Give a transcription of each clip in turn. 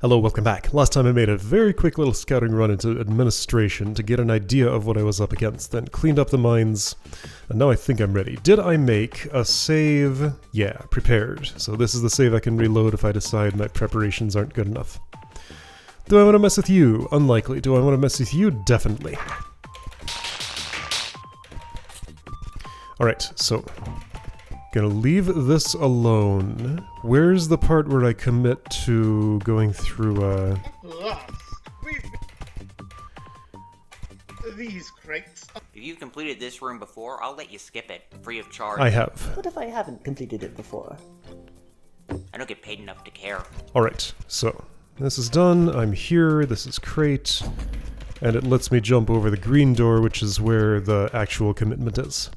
Hello, welcome back. Last time I made a very quick little scouting run into administration to get an idea of what I was up against, then cleaned up the mines, and now I think I'm ready. Did I make a save? Yeah, prepared. So this is the save I can reload if I decide my preparations aren't good enough. Do I want to mess with you? Unlikely. Do I want to mess with you? Definitely. Alright, so gonna leave this alone. Where's the part where I commit to going through, These crates. If you've completed this room before, I'll let you skip it, free of charge. I have. What if I haven't completed it before? I don't get paid enough to care. Alright, so this is done. I'm here. This is crate. And it lets me jump over the green door, which is where the actual commitment is.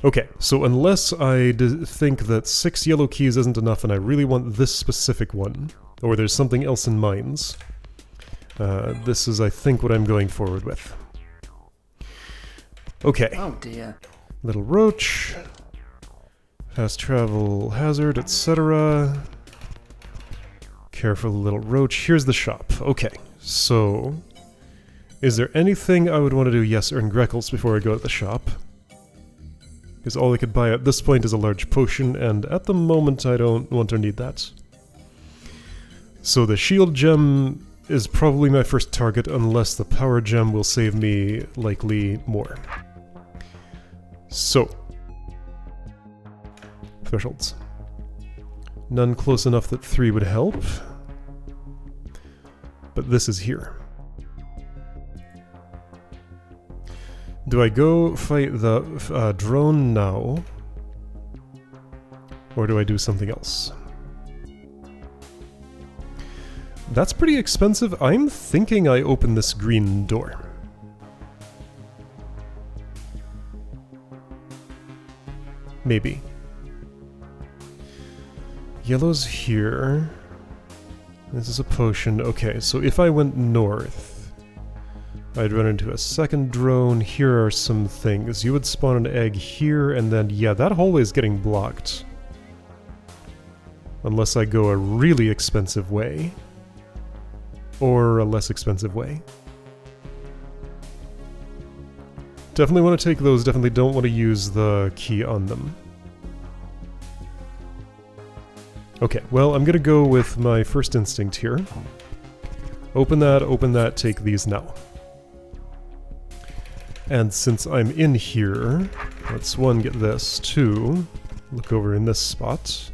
Okay, so unless I think that 6 yellow keys isn't enough and I really want this specific one, or there's something else in minds, this is, I think, what I'm going forward with. Okay. Oh dear. Little roach, fast travel hazard, etc. Careful little roach. Here's the shop. Okay, so is there anything I would want to do? Yes, earn Greckles before I go to the shop. Because all I could buy at this point is a large potion, and at the moment I don't want or need that. So the shield gem is probably my first target, unless the power gem will save me likely more. So, thresholds. None close enough that 3 would help, but this is here. Do I go fight the drone now, or do I do something else? That's pretty expensive. I'm thinking I open this green door. Maybe. Yellow's here. This is a potion. Okay, so if I went north, I'd run into a second drone. Here are some things. You would spawn an egg here, and then, yeah, that hallway is getting blocked. Unless I go a really expensive way. Or a less expensive way. Definitely want to take those, definitely don't want to use the key on them. Okay, well, I'm gonna go with my first instinct here. Open that, take these now. And since I'm in here, let's 1, get this, 2, look over in this spot.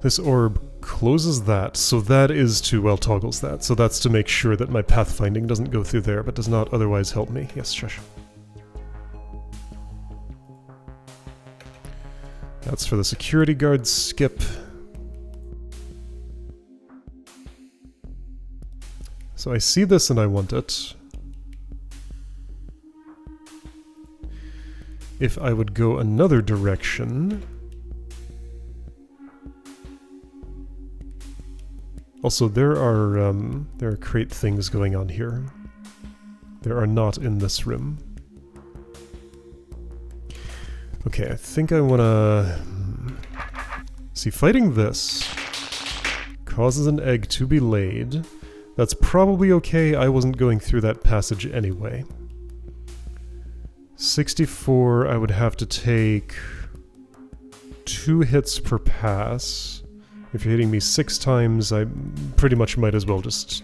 This orb closes that, so that is to, well, toggles that. So that's to make sure that my pathfinding doesn't go through there, but does not otherwise help me. Yes, shush. That's for the security guard skip. So I see this and I want it. If I would go another direction... Also, there are crate things going on here. There are not in this room. Okay, I think I wanna... See, fighting this causes an egg to be laid. That's probably okay, I wasn't going through that passage anyway. 64, I would have to take 2 hits per pass. If you're hitting me 6 times, I pretty much might as well just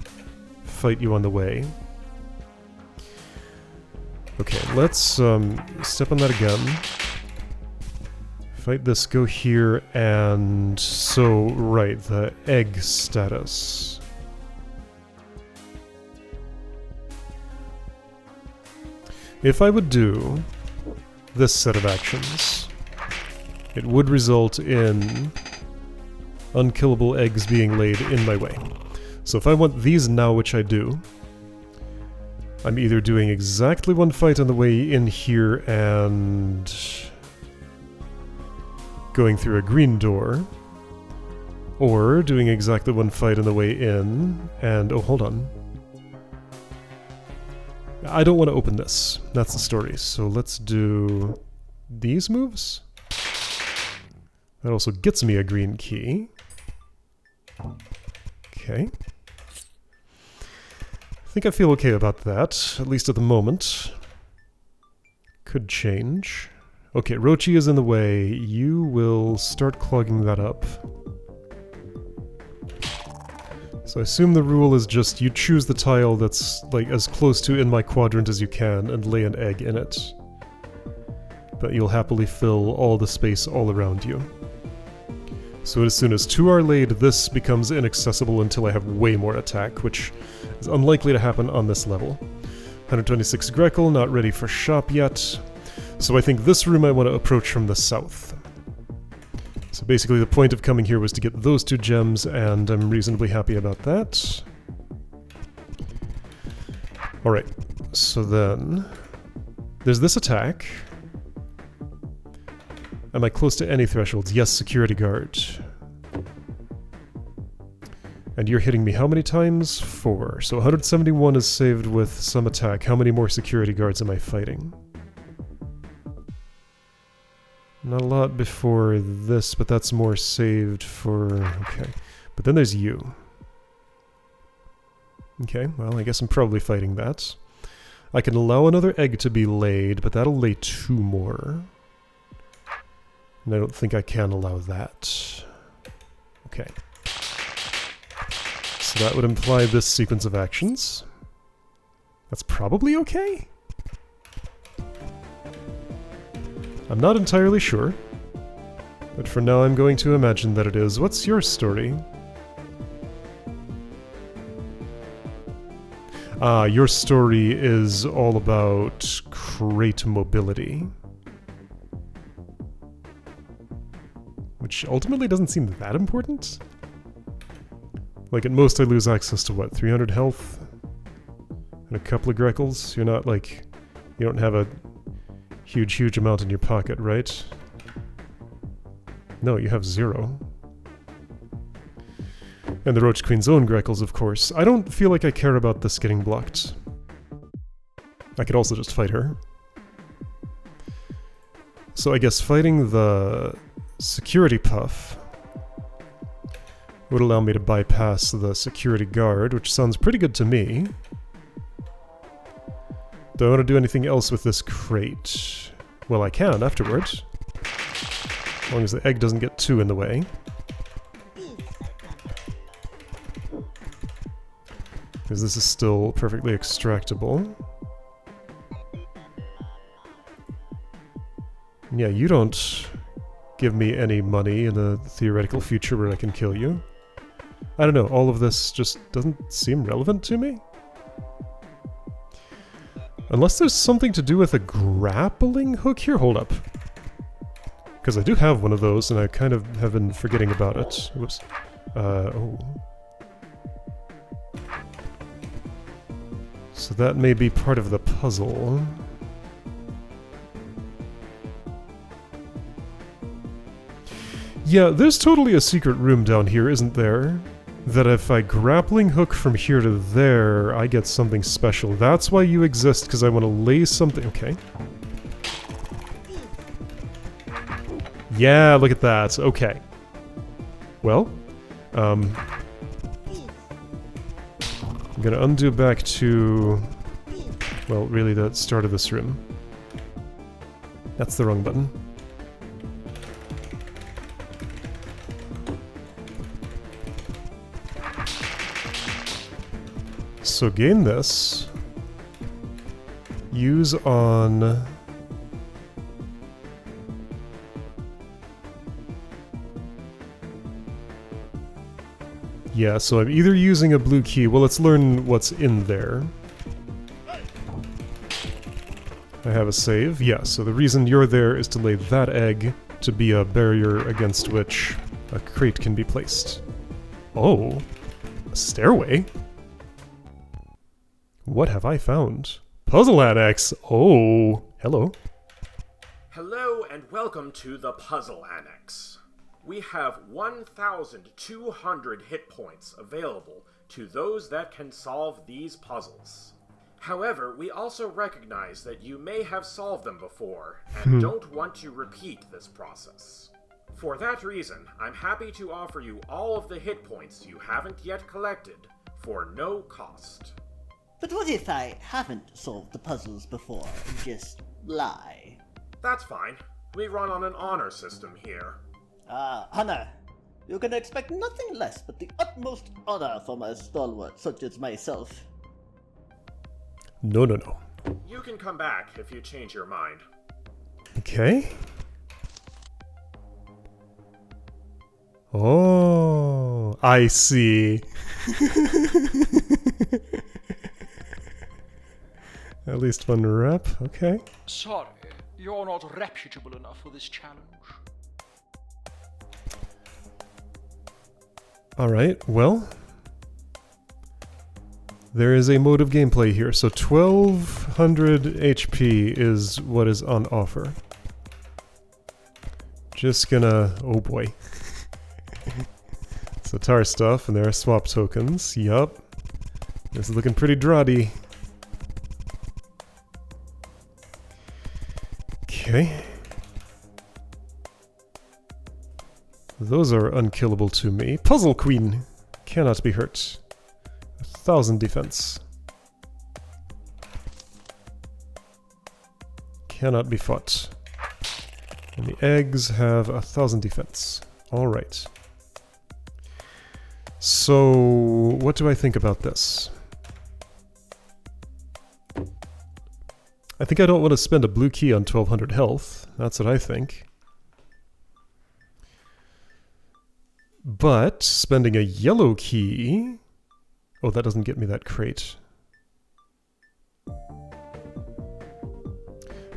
fight you on the way. Okay, let's step on that again. Fight this, go here, and so, right, the egg status. If I would do this set of actions, it would result in unkillable eggs being laid in my way. So if I want these now, which I do, I'm either doing exactly 1 fight on the way in here and going through a green door, or doing exactly 1 fight on the way in and... oh, hold on. I don't want to open this. That's the story. So let's do these moves. That also gets me a green key. Okay. I think I feel okay about that, at least at the moment. Could change. Okay, Rochi is in the way. You will start clogging that up. So I assume the rule is just you choose the tile that's like as close to in my quadrant as you can and lay an egg in it. But you'll happily fill all the space all around you. So as soon as 2 are laid, this becomes inaccessible until I have way more attack, which is unlikely to happen on this level. 126 Grekel, not ready for shop yet. So I think this room I want to approach from the south. So basically the point of coming here was to get those 2 gems, and I'm reasonably happy about that. Alright, so then... there's this attack. Am I close to any thresholds? Yes, security guard. And you're hitting me how many times? 4. So 171 is saved with some attack. How many more security guards am I fighting? Not a lot before this, but that's more saved for... okay. But then there's you. Okay, well, I guess I'm probably fighting that. I can allow another egg to be laid, but that'll lay 2 more. And I don't think I can allow that. Okay. So that would imply this sequence of actions. That's probably okay? I'm not entirely sure, but for now I'm going to imagine that it is. What's your story? Ah, your story is all about crate mobility. Which ultimately doesn't seem that important. Like, at most I lose access to what, 300 health? And a couple of Grekels? You're not, like... you don't have a huge amount in your pocket, right? No, you have 0. And the Roach Queen's own Grekels, of course. I don't feel like I care about this getting blocked. I could also just fight her. So I guess fighting the security puff would allow me to bypass the security guard, which sounds pretty good to me. Do I want to do anything else with this crate? Well, I can afterwards. As long as the egg doesn't get too in the way. Because this is still perfectly extractable. Yeah, you don't give me any money in a theoretical future where I can kill you. I don't know, all of this just doesn't seem relevant to me. Unless there's something to do with a grappling hook here? Hold up. Because I do have one of those, and I kind of have been forgetting about it. Whoops. Oh. So that may be part of the puzzle. Yeah, there's totally a secret room down here, isn't there? That if I grappling hook from here to there, I get something special. That's why you exist, because I want to lay something... Okay. Yeah, look at that. Okay. Well, I'm gonna undo back to... well, really the start of this room. That's the wrong button. So gain this, use on... yeah, so I'm either using a blue key, well let's learn what's in there. I have a save, yeah, so the reason you're there is to lay that egg to be a barrier against which a crate can be placed. Oh, a stairway? What have I found? Puzzle Annex! Oh, hello. Hello and welcome to the Puzzle Annex. We have 1,200 hit points available to those that can solve these puzzles. However, we also recognize that you may have solved them before and don't want to repeat this process. For that reason, I'm happy to offer you all of the hit points you haven't yet collected for no cost. But what if I haven't solved the puzzles before and just lie? That's fine. We run on an honor system here. Honor. You can expect nothing less but the utmost honor from a stalwart such as myself. No. You can come back if you change your mind. Okay. Oh, I see. At least one rep, okay. Sorry, you're not reputable enough for this challenge. Alright, well. There is a mode of gameplay here, so 1200 HP is what is on offer. Just gonna... oh boy. So tar stuff, and there are swap tokens, yup. This is looking pretty draughty. Okay. Those are unkillable to me. Puzzle Queen! Cannot be hurt. 1000 defense. Cannot be fought. And the eggs have 1000 defense. Alright. So, what do I think about this? I think I don't want to spend a blue key on 1200 health. That's what I think. But spending a yellow key... oh, that doesn't get me that crate.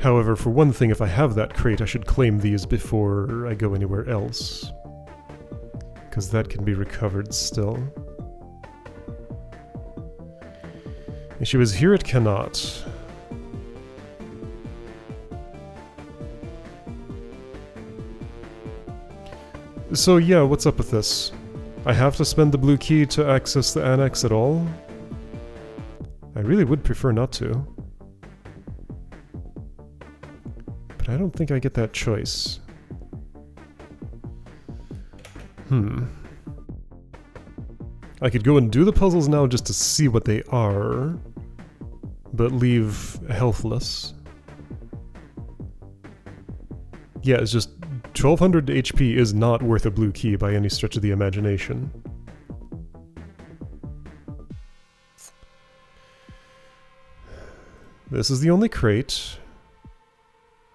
However, for one thing, if I have that crate, I should claim these before I go anywhere else. Because that can be recovered still. Issue is, here it cannot. So yeah, what's up with this? I have to spend the blue key to access the annex at all? I really would prefer not to. But I don't think I get that choice. I could go and do the puzzles now just to see what they are, but leave healthless. Yeah, it's just 1200 HP is not worth a blue key by any stretch of the imagination. This is the only crate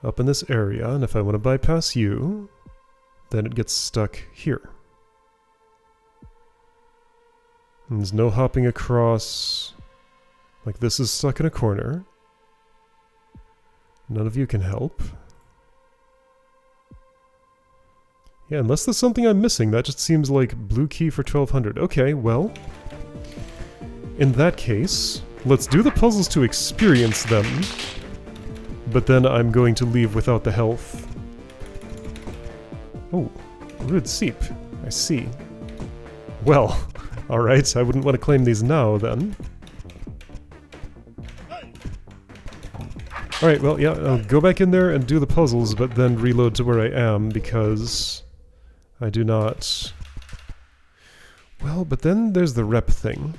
up in this area, and if I want to bypass you, then it gets stuck here. And there's no hopping across. Like, this is stuck in a corner. None of you can help. Yeah, unless there's something I'm missing, that just seems like blue key for 1200. Okay, well, in that case, let's do the puzzles to experience them, but then I'm going to leave without the health. Oh, Rude Seep, I see. Well, alright, I wouldn't want to claim these now, then. Alright, well, yeah, I'll go back in there and do the puzzles, but then reload to where I am, because I do not... well, but then there's the rep thing.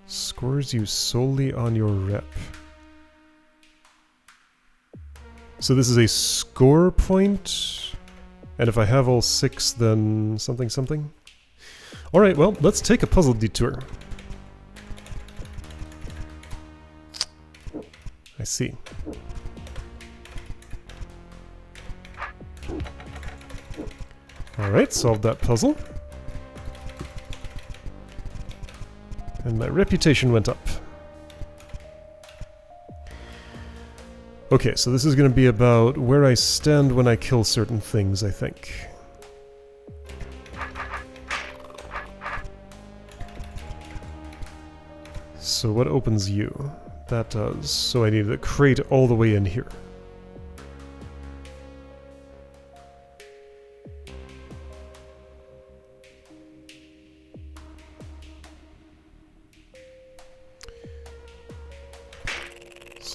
Scores you solely on your rep. So this is a score point, and if I have all 6, then something something? Alright, well, let's take a puzzle detour. I see. Alright, solved that puzzle. And my reputation went up. Okay, so this is going to be about where I stand when I kill certain things, I think. So what opens you? That does. So I need the crate all the way in here.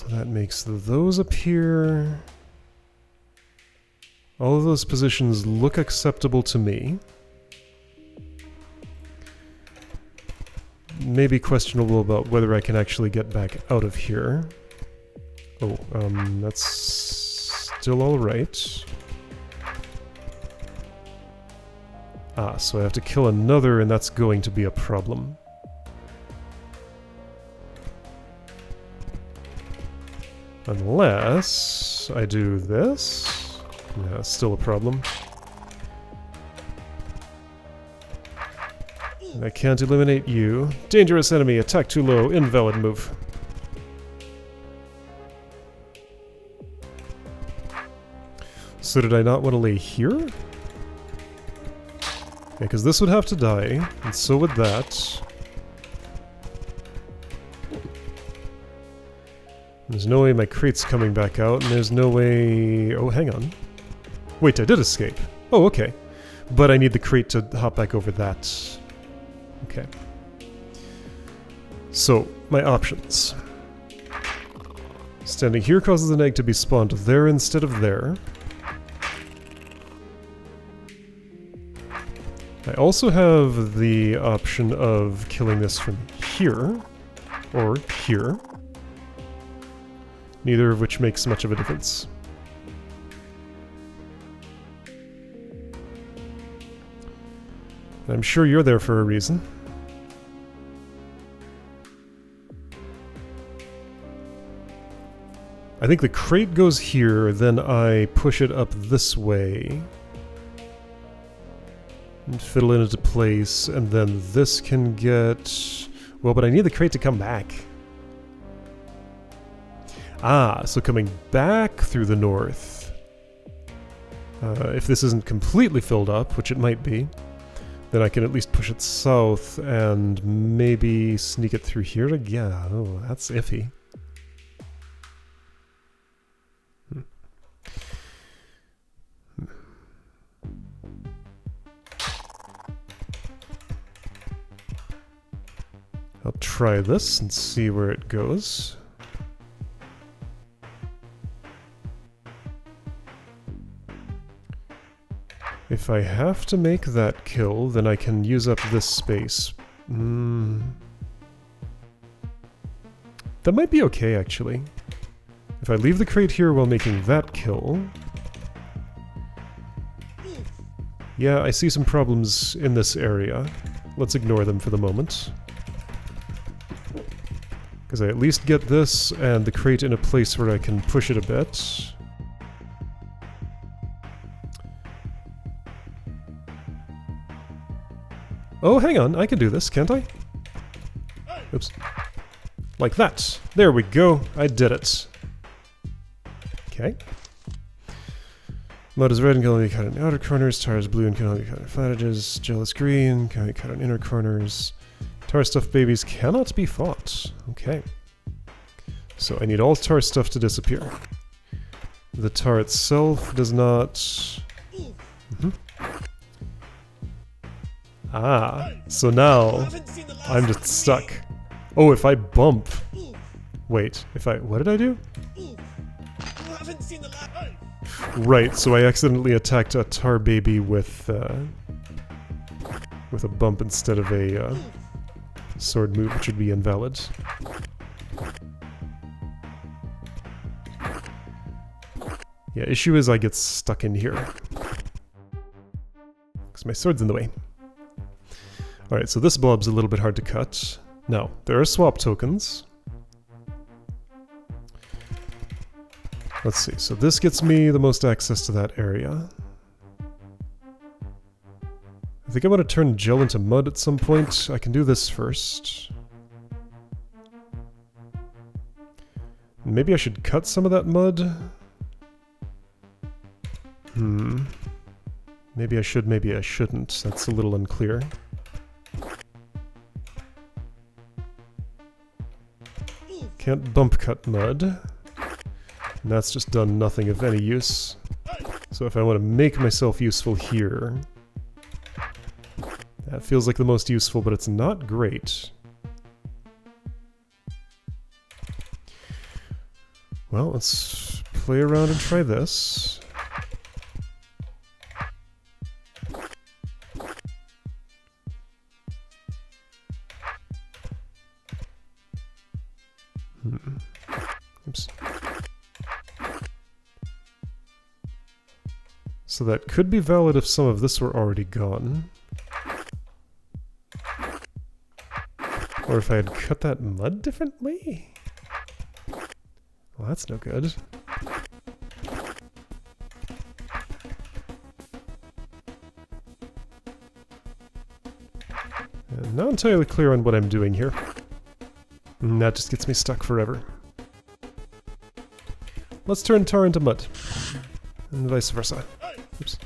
So that makes those appear. All of those positions look acceptable to me. Maybe questionable about whether I can actually get back out of here. Oh, that's still alright. Ah, so I have to kill another, and that's going to be a problem. Unless I do this. Yeah, it's still a problem. And I can't eliminate you. Dangerous enemy, attack too low, invalid move. So did I not want to lay here? Yeah, because this would have to die, and so would that. There's no way my crate's coming back out, and there's no way... Oh, hang on. Wait, I did escape. Oh, okay. But I need the crate to hop back over that. Okay. So, my options. Standing here causes an egg to be spawned there instead of there. I also have the option of killing this from here, or here. Neither of which makes much of a difference. I'm sure you're there for a reason. I think the crate goes here, then I push it up this way. And fiddle it into place, and then this can get... Well, but I need the crate to come back. Ah, so coming back through the north. If this isn't completely filled up, which it might be, then I can at least push it south and maybe sneak it through here. Yeah, oh, that's iffy. I'll try this and see where it goes. If I have to make that kill, then I can use up this space. That might be okay, actually. If I leave the crate here while making that kill... Yeah, I see some problems in this area. Let's ignore them for the moment. Because I at least get this and the crate in a place where I can push it a bit. Oh, hang on, I can do this, can't I? Oops. Like that. There we go, I did it. Okay. Mud is red and can only be cut in outer corners, tar is blue and can only be cut in flat edges, gel is green, can only be cut in inner corners. Tar stuff babies cannot be fought. Okay. So I need all tar stuff to disappear. The tar itself does not... Ah, so now I'm just stuck. Oh, if I bump... Wait, if I... What did I do? Right, so I accidentally attacked a tar baby with a bump instead of a sword move, which would be invalid. Yeah, issue is I get stuck in here. Because my sword's in the way. Alright, so this blob's a little bit hard to cut. Now, there are swap tokens. Let's see, so this gets me the most access to that area. I think I want to turn gel into mud at some point. I can do this first. Maybe I should cut some of that mud? Maybe I should, maybe I shouldn't. That's a little unclear. Can't bump cut mud. And that's just done nothing of any use. So if I want to make myself useful here... That feels like the most useful, but it's not great. Well, let's play around and try this. Oops. So that could be valid if some of this were already gone. Or if I had cut that mud differently? Well, that's no good. And not entirely clear on what I'm doing here. And that just gets me stuck forever. Let's turn tar into mud. And vice versa. Oops.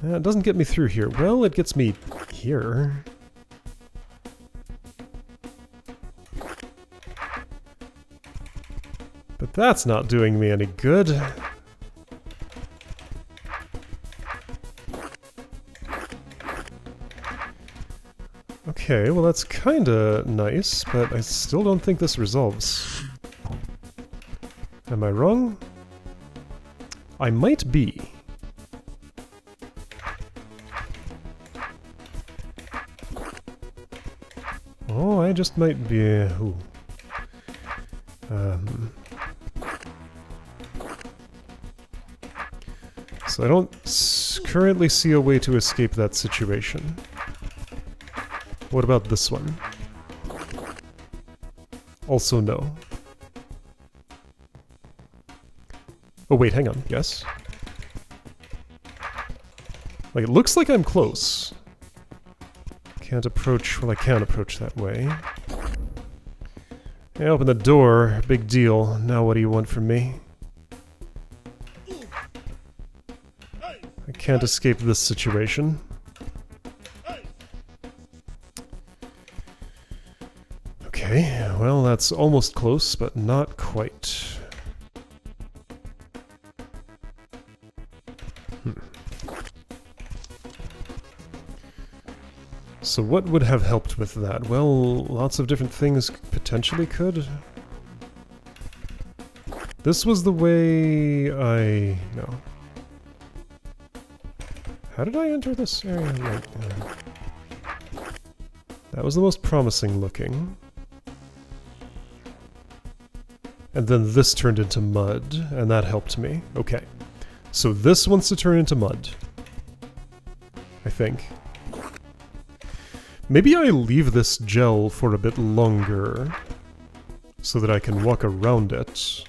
It doesn't get me through here. Well, it gets me here. But that's not doing me any good. Okay, well that's kinda nice, but I still don't think this resolves. Am I wrong? I might be. Oh, I just might be... Ooh. So I don't currently see a way to escape that situation. What about this one? Also no. Oh wait, hang on, yes? Like, it looks like I'm close. Can't approach, well I can approach that way. I open the door, big deal. Now what do you want from me? I can't escape this situation. Okay, well that's almost close, but not quite. So what would have helped with that? Well, lots of different things potentially could. This was the way I... no. How did I enter this area? Right, that was the most promising looking. And then this turned into mud, and that helped me. Okay. So this wants to turn into mud. I think. Maybe I leave this gel for a bit longer, so that I can walk around it.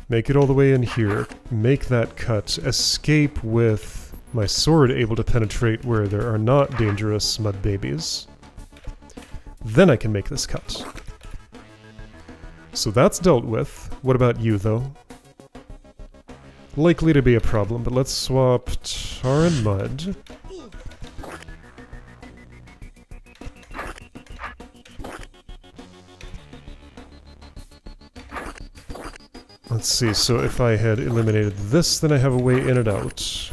Make it all the way in here, make that cut, escape with my sword able to penetrate where there are not dangerous mud babies. Then I can make this cut. So that's dealt with. What about you, though? Likely to be a problem, but let's swap tar and mud. Let's see, so if I had eliminated this, then I have a way in and out.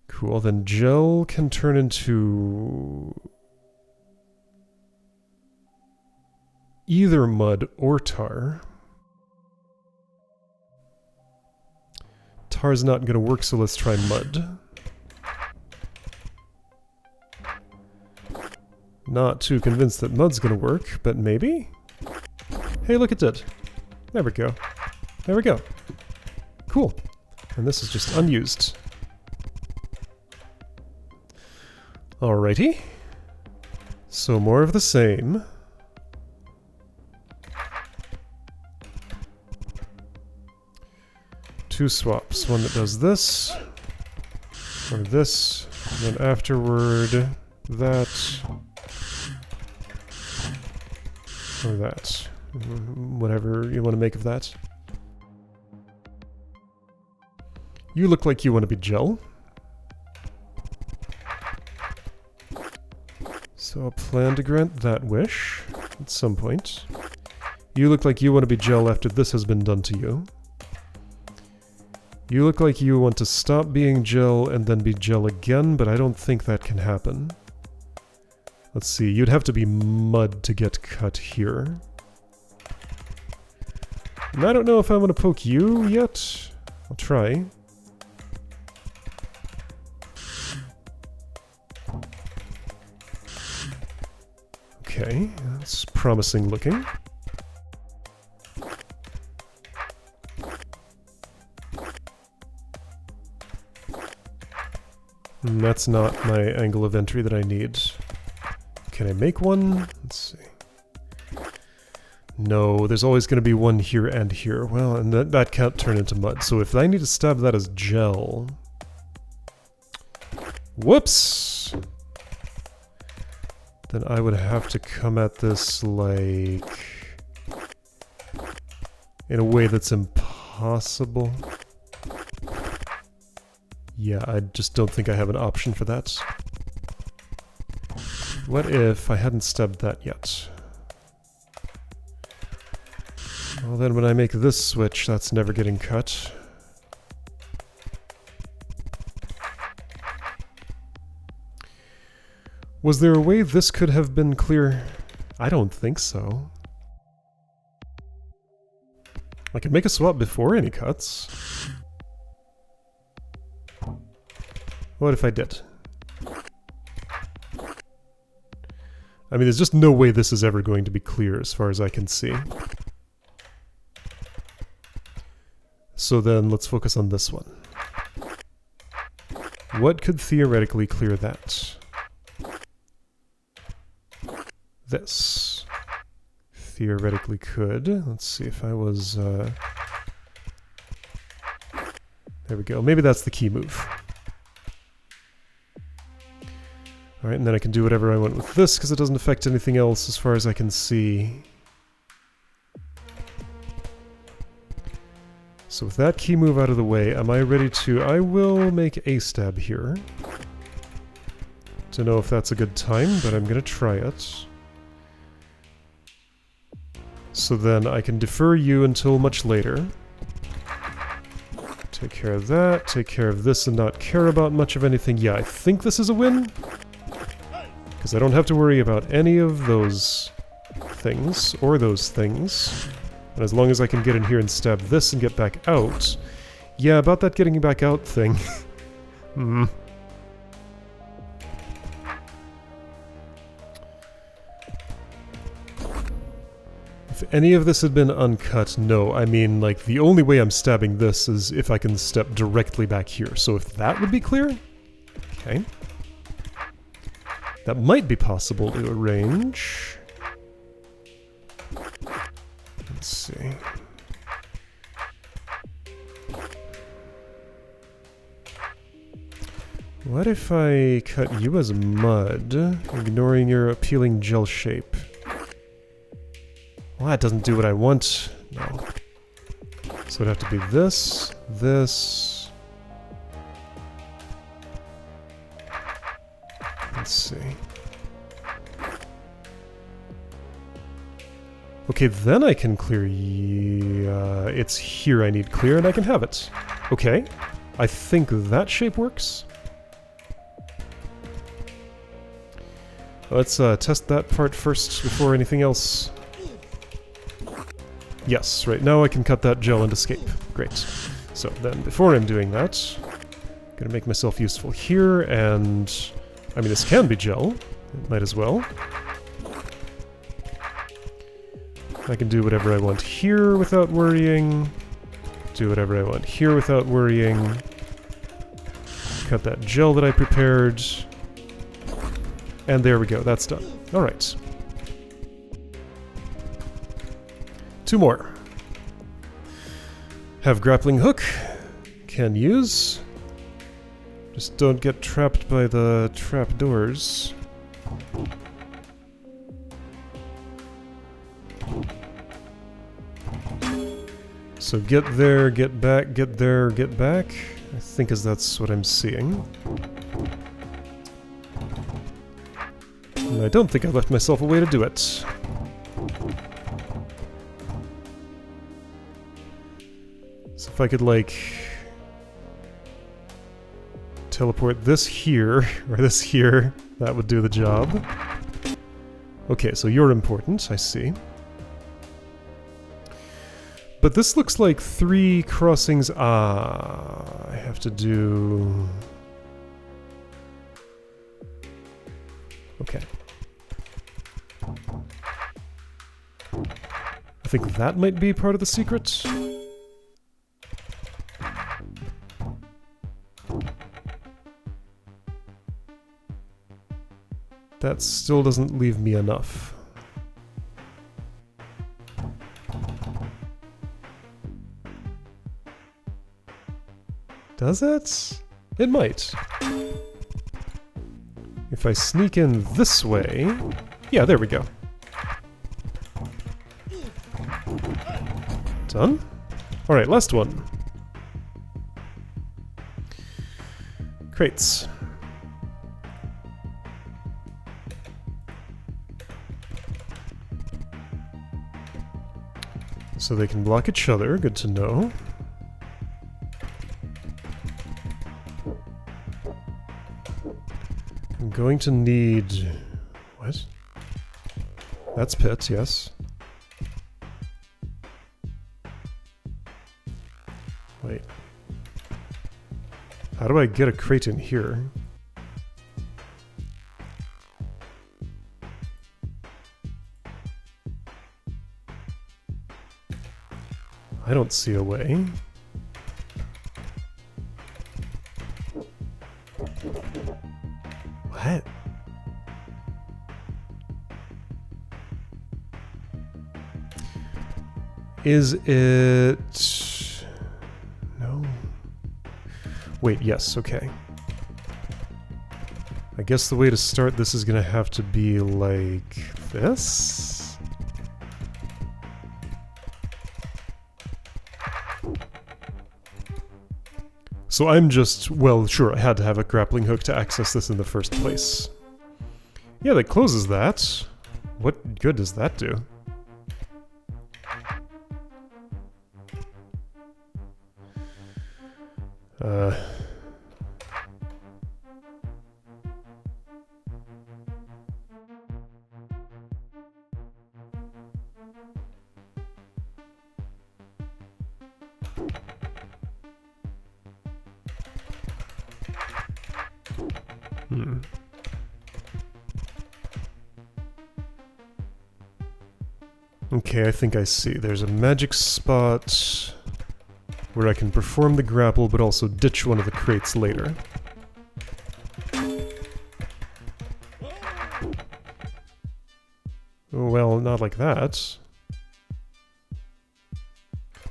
Cool, then gel can turn into... either mud or tar. Tar's not gonna work, so let's try mud. Not too convinced that mud's gonna work, but maybe? Hey, look, it did. There we go. There we go. Cool. And this is just unused. Alrighty. So more of the same. Two swaps. One that does this, or this, and then afterward that, or that. Whatever you want to make of that. You look like you want to be gel. So I'll plan to grant that wish at some point. You look like you want to be gel after this has been done to you. You look like you want to stop being gel and then be gel again, but I don't think that can happen. Let's see, you'd have to be mud to get cut here. And I don't know if I'm gonna poke you yet. I'll try. Okay, that's promising looking. That's not my angle of entry that I need. Can I make one? Let's see. No, there's always going to be one here and here. Well, and that can't turn into mud. So if I need to stab that as gel... Whoops! Then I would have to come at this, like... in a way that's impossible. Yeah, I just don't think I have an option for that. What if I hadn't stabbed that yet? Well then when I make this switch, that's never getting cut. Was there a way this could have been clear? I don't think so. I could make a swap before any cuts. What if I did? I mean, there's just no way this is ever going to be clear as far as I can see. So then let's focus on this one. What could theoretically clear that? This. Theoretically could. Let's see if I was... There we go. Maybe that's the key move. Alright, and then I can do whatever I want with this, because it doesn't affect anything else as far as I can see. So with that key move out of the way, am I ready to... I will make a stab here. Don't know if that's a good time, but I'm going to try it. So then I can defer you until much later. Take care of that, take care of this and not care about much of anything. Yeah, I think this is a win. Because I don't have to worry about any of those things, or those things. And as long as I can get in here and stab this and get back out... Yeah, about that getting back out thing. If any of this had been uncut, no. I mean, like, the only way I'm stabbing this is if I can step directly back here. So if that would be clear... Okay. That might be possible to arrange. Let's see. What if I cut you as mud, ignoring your appealing gel shape? Well, that doesn't do what I want. No. So it'd have to be this, this... Let's see. Okay, then I can clear... it's here I need clear and I can have it. Okay. I think that shape works. Let's test that part first before anything else. Yes, right now I can cut that gel and escape. Great. So then before I'm doing that, I'm gonna make myself useful here and... I mean, this can be gel. It might as well. I can do whatever I want here without worrying. Do whatever I want here without worrying. Cut that gel that I prepared. And there we go, that's done. Alright. 2 more. Have grappling hook. Can use. Just don't get trapped by the trap doors. So get there, get back, get there, get back. I think that's what I'm seeing. And I don't think I left myself a way to do it. So if I could, like, teleport this here, or this here. That would do the job. Okay, so you're important, I see. But this looks like 3 crossings. Ah, I have to do... Okay. I think that might be part of the secret. That still doesn't leave me enough. Does it? It might. If I sneak in this way... Yeah, there we go. Done? Alright, last one. Crates. So they can block each other, good to know. I'm going to need... What? That's pit, yes. Wait. How do I get a crate in here? I don't see a way. What? Is it... No. Wait, yes, okay. I guess the way to start this is gonna have to be like this? So I'm just, well, sure, I had to have a grappling hook to access this in the first place. Yeah, that closes that. What good does that do? Okay, I think I see. There's a magic spot where I can perform the grapple, but also ditch one of the crates later. Well, not like that.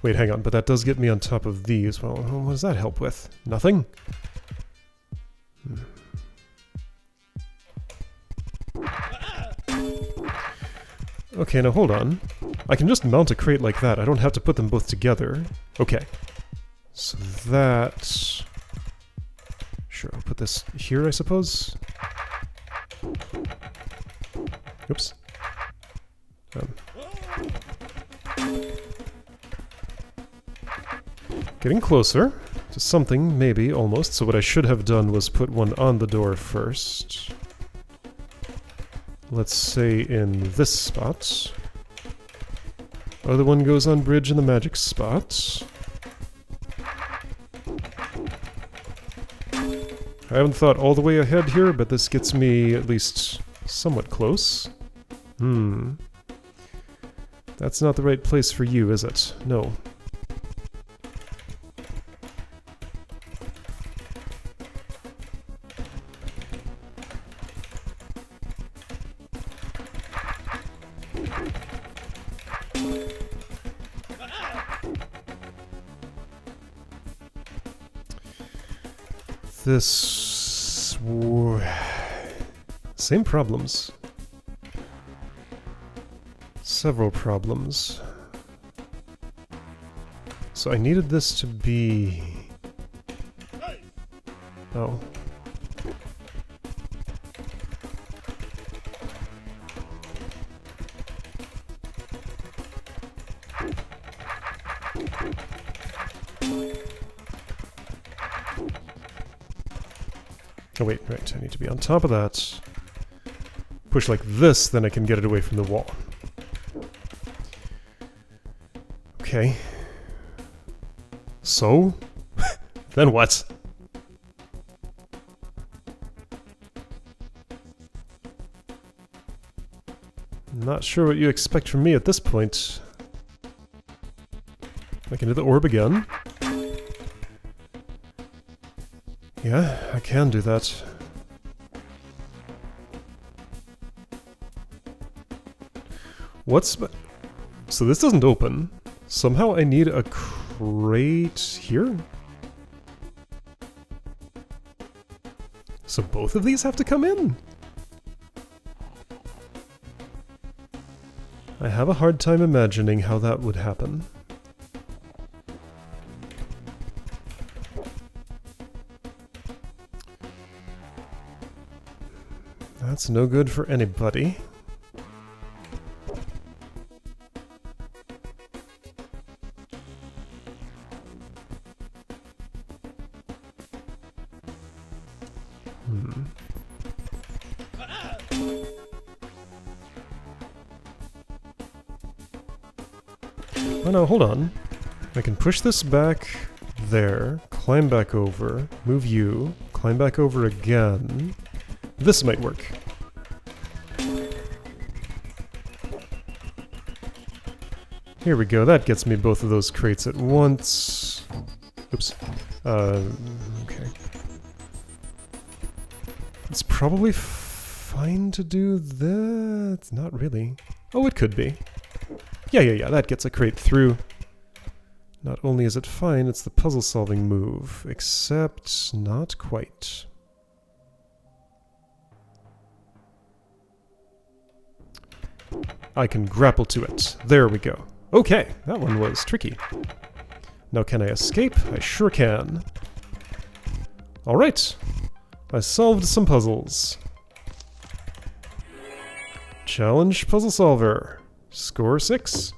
Wait, hang on, but that does get me on top of these. Well, what does that help with? Nothing? Okay, now hold on. I can just mount a crate like that. I don't have to put them both together. Okay. So that... Sure, I'll put this here, I suppose. Oops. Getting closer to something, maybe, almost. So what I should have done was put one on the door first. Let's say in this spot. Other one goes on bridge in the magic spot. I haven't thought all the way ahead here, but this gets me at least somewhat close. That's not the right place for you, is it? No. This... Same problems. Several problems. So I needed this to be... Oh. Oh wait, right, I need to be on top of that. Push like this, then I can get it away from the wall. Okay. So? Then what? Not sure what you expect from me at this point. I can do the orb again. Yeah, I can do that. So this doesn't open. Somehow I need a crate here? So both of these have to come in? I have a hard time imagining how that would happen. That's no good for anybody. Oh no, hold on. I can push this back there, climb back over, move you, climb back over again. This might work. Here we go, that gets me both of those crates at once. Oops. Okay. It's probably fine to do that. Not really. Oh, it could be. Yeah, that gets a crate through. Not only is it fine, it's the puzzle-solving move, except not quite. I can grapple to it. There we go. Okay, that one was tricky. Now can I escape? I sure can. Alright, I solved some puzzles. Challenge puzzle solver. Score 6.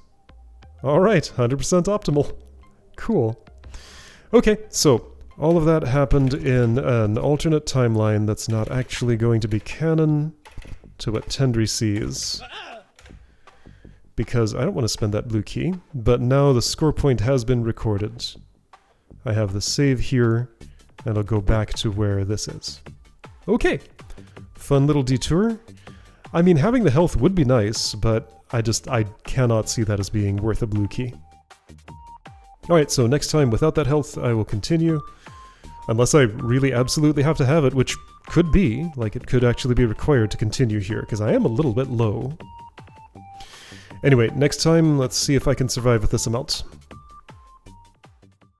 Alright, 100% optimal. Cool. Okay, so all of that happened in an alternate timeline that's not actually going to be canon to what Tendry sees. Because I don't want to spend that blue key, but now the score point has been recorded. I have the save here, and I'll go back to where this is. Okay, fun little detour. I mean, having the health would be nice, but I cannot see that as being worth a blue key. Alright, so next time without that health, I will continue. Unless I really absolutely have to have it, which could be, like it could actually be required to continue here, because I am a little bit low. Anyway, next time, let's see if I can survive with this amount.